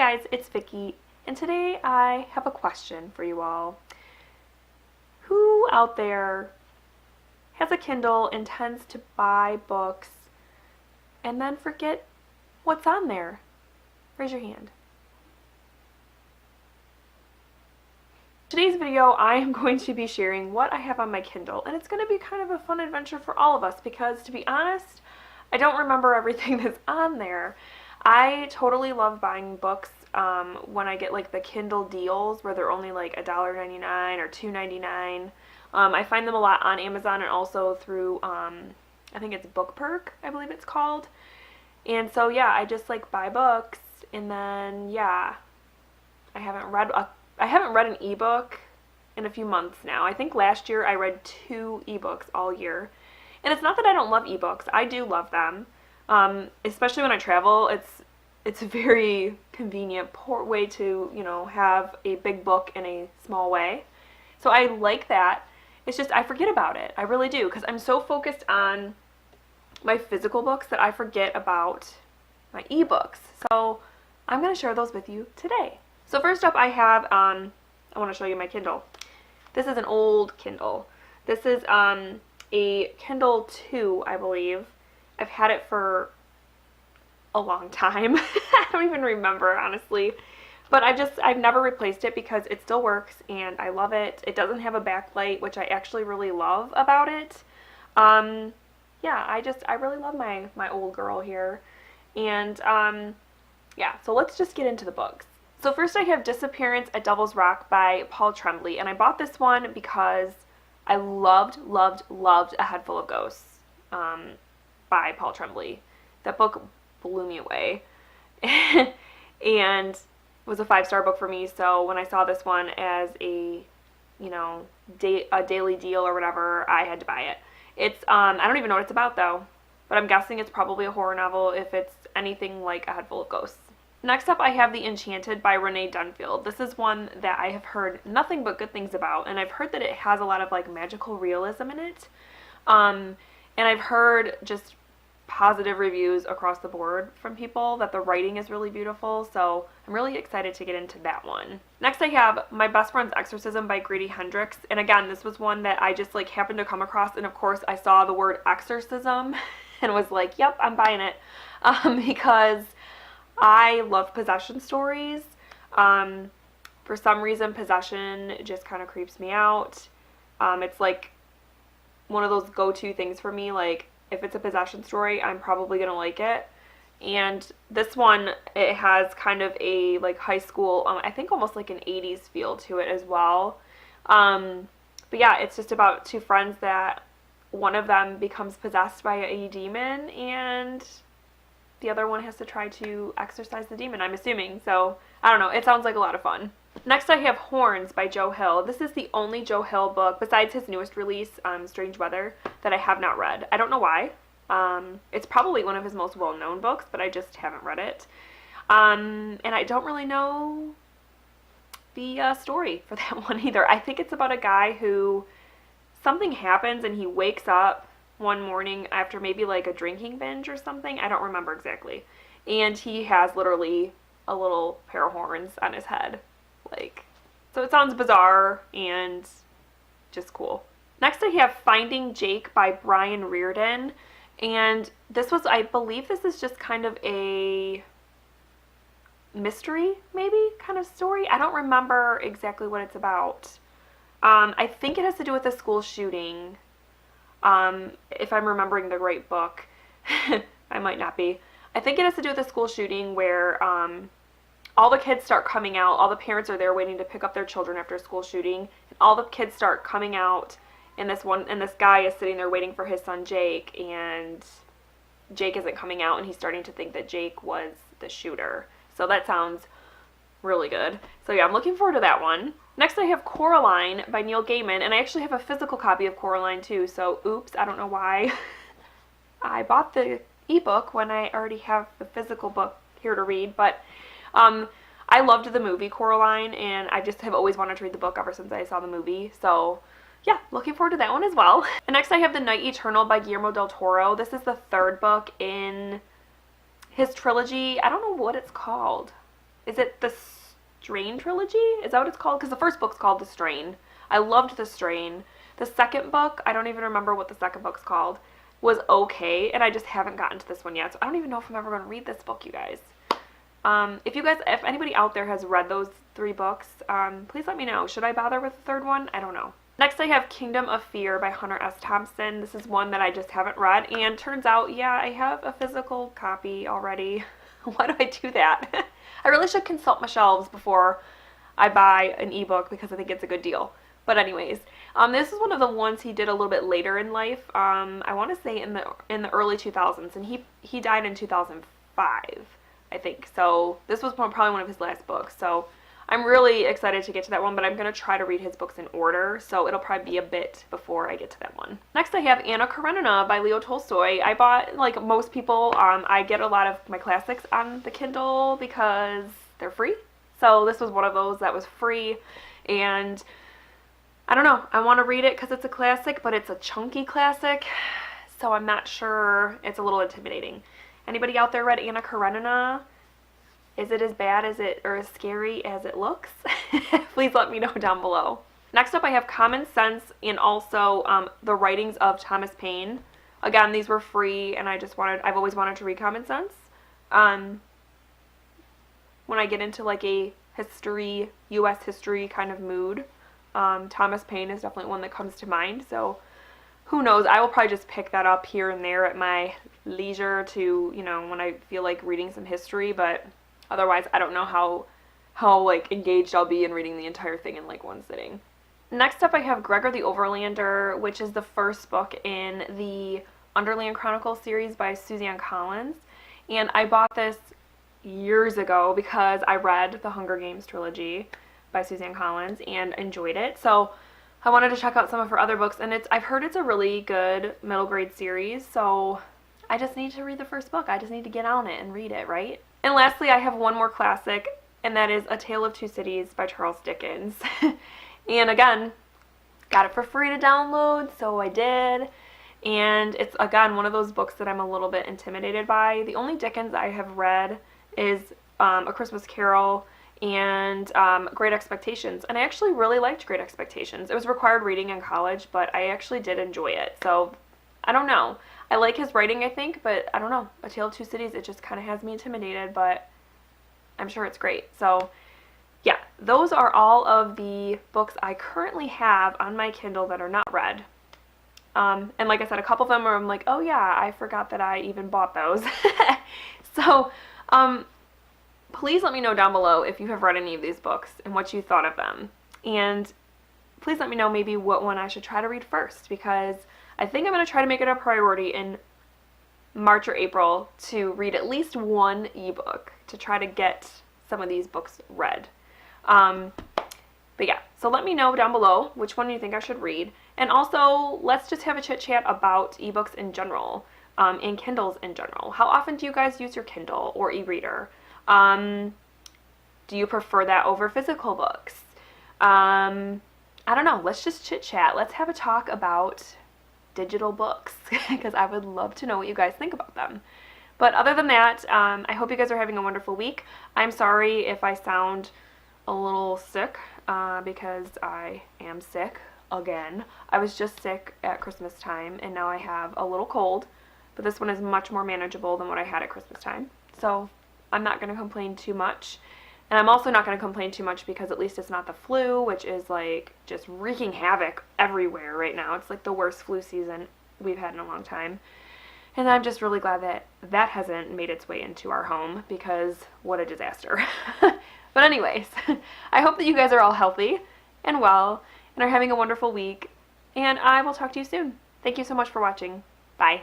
guys, it's Vicky, and today I have a question for you all. Who out there has a Kindle and tends to buy books and then forget what's on there? Raise your hand. Today's video, I am going to be sharing what I have on my Kindle, and it's going to be kind of a fun adventure for all of us because, to be honest, I don't remember everything that's on there. I totally love buying books when I get like the Kindle deals where they're only like $1.99 or $2.99. I find them a lot on Amazon and also through, I think it's Book Perk, I believe it's called. And so yeah, I just like buy books, and then yeah, I haven't read an ebook in a few months now. I think last year I read 2 ebooks all year. And it's not that I don't love ebooks. I do love them. Especially when I travel, it's a very convenient way to, have a big book in a small way. So I like that. It's just I forget about it. I really do, because I'm so focused on my physical books that I forget about my ebooks. So I'm going to share those with you today. So first up I have, I want to show you my Kindle. This is an old Kindle. This is a Kindle 2, I believe. I've had it for a long time. I don't even remember, honestly. But I've never replaced it because it still works and I love it. It doesn't have a backlight, which I actually really love about it. Yeah, I really love my old girl here. And yeah, so let's just get into the books. So first I have Disappearance at Devil's Rock by Paul Tremblay, and I bought this one because I loved A Head Full of Ghosts by Paul Tremblay. That book blew me away and was a 5-star book for me, so when I saw this one as a daily deal or whatever, I had to buy it. It's I don't even know what it's about though, but I'm guessing it's probably a horror novel if it's anything like A Head Full of Ghosts. Next up I have The Enchanted by Renee Dunfield. This is one that I have heard nothing but good things about, and I've heard that it has a lot of like magical realism in it. And I've heard just positive reviews across the board from people that the writing is really beautiful, so I'm really excited to get into that one. Next I have My Best Friend's Exorcism by Grady Hendrix, and again, this was one that I just like happened to come across, and of course I saw the word exorcism and was like, yep, I'm buying it, because I love possession stories. For some reason, possession just kind of creeps me out. It's like one of those go-to things for me. Like, if it's a possession story, I'm probably going to like it. And this one, it has kind of a like high school, I think almost like an 80s feel to it as well. But yeah, it's just about 2 friends that one of them becomes possessed by a demon, and the other one has to try to exorcise the demon, I'm assuming. So, I don't know. It sounds like a lot of fun. Next, I have Horns by Joe Hill. This is the only Joe Hill book, besides his newest release, Strange Weather, that I have not read. I don't know why. It's probably one of his most well-known books, but I just haven't read it. And I don't really know the story for that one either. I think it's about a guy who something happens and he wakes up one morning after maybe like a drinking binge or something. I don't remember exactly. And he has literally a little pair of horns on his head. So it sounds bizarre and just cool. Next I have Finding Jake by Brian Reardon. And this was, I believe this is just kind of a mystery, maybe, kind of story. I don't remember exactly what it's about. I think it has to do with a school shooting. If I'm remembering the right book. I might not be. I think it has to do with a school shooting where all the kids start coming out. All the parents are there waiting to pick up their children after a school shooting. And all the kids start coming out, and this guy is sitting there waiting for his son Jake, and Jake isn't coming out, and he's starting to think that Jake was the shooter. So that sounds really good. So yeah, I'm looking forward to that one. Next I have Coraline by Neil Gaiman, and I actually have a physical copy of Coraline too, so oops, I don't know why I bought the ebook when I already have the physical book here to read, but I loved the movie Coraline, and I just have always wanted to read the book ever since I saw the movie, so yeah, looking forward to that one as well. And next I have The Night Eternal by Guillermo del Toro. This is the 3rd book in his trilogy. I don't know what it's called. is it the Strain trilogy? Is that what it's called? Because the first book's called The Strain. I loved The Strain. The second book, I don't even remember what the second book's called, was okay, and I just haven't gotten to this one yet, so I don't even know if I'm ever going to read this book, you guys. If anybody out there has read those 3 books, please let me know. Should I bother with the third one? I don't know. Next I have Kingdom of Fear by Hunter S. Thompson. This is one that I just haven't read, and turns out, yeah, I have a physical copy already. Why do I do that? I really should consult my shelves before I buy an ebook because I think it's a good deal. But anyways, this is one of the ones he did a little bit later in life. I want to say in the early 2000s, and he died in 2005, I think. So this was probably one of his last books. So I'm really excited to get to that one, but I'm going to try to read his books in order, so it'll probably be a bit before I get to that one. Next I have Anna Karenina by Leo Tolstoy. I bought, like most people, I get a lot of my classics on the Kindle because they're free. So this was one of those that was free, and I don't know, I want to read it because it's a classic, but it's a chunky classic, so I'm not sure. It's a little intimidating. Anybody out there read Anna Karenina? Is it as bad as it, or as scary as it looks? Please let me know down below. Next up I have Common Sense and also the writings of Thomas Paine. Again, these were free, and I've always wanted to read Common Sense. When I get into like a history, U.S. history kind of mood, Thomas Paine is definitely one that comes to mind, so who knows, I will probably just pick that up here and there at my leisure to, you know, when I feel like reading some history, but otherwise I don't know how like engaged I'll be in reading the entire thing in like one sitting. Next up I have Gregor the Overlander, which is the first book in the Underland Chronicles series by Suzanne Collins, and I bought this years ago because I read the Hunger Games trilogy by Suzanne Collins and enjoyed it. So I wanted to check out some of her other books, and I've heard it's a really good middle grade series, so I just need to read the first book. I just need to get on it and read it, right? And lastly, I have one more classic, and that is A Tale of Two Cities by Charles Dickens. And again, got it for free to download, so I did. And it's, again, one of those books that I'm a little bit intimidated by. The only Dickens I have read is A Christmas Carol and Great Expectations. And I actually really liked Great Expectations. It was required reading in college, but I actually did enjoy it. So, I don't know. I like his writing, I think, but I don't know. A Tale of Two Cities, it just kind of has me intimidated, but I'm sure it's great. So, yeah, those are all of the books I currently have on my Kindle that are not read. And like I said, a couple of them are I'm like, oh yeah, I forgot that I even bought those. So, please let me know down below if you have read any of these books and what you thought of them. And please let me know maybe what one I should try to read first, because I think I'm going to try to make it a priority in March or April to read at least one ebook to try to get some of these books read. But yeah, so let me know down below which one you think I should read. And also, let's just have a chit chat about ebooks in general, and Kindles in general. How often do you guys use your Kindle or e-reader? Do you prefer that over physical books? I don't know. Let's just chit chat. Let's have a talk about digital books because I would love to know what you guys think about them. But other than that, I hope you guys are having a wonderful week. I'm sorry if I sound a little sick because I am sick again. I was just sick at Christmas time, and now I have a little cold, but this one is much more manageable than what I had at Christmas time. So I'm not going to complain too much. And I'm also not going to complain too much because at least it's not the flu, which is like just wreaking havoc everywhere right now. It's like the worst flu season we've had in a long time. And I'm just really glad that that hasn't made its way into our home because what a disaster. But anyways, I hope that you guys are all healthy and well and are having a wonderful week. And I will talk to you soon. Thank you so much for watching. Bye.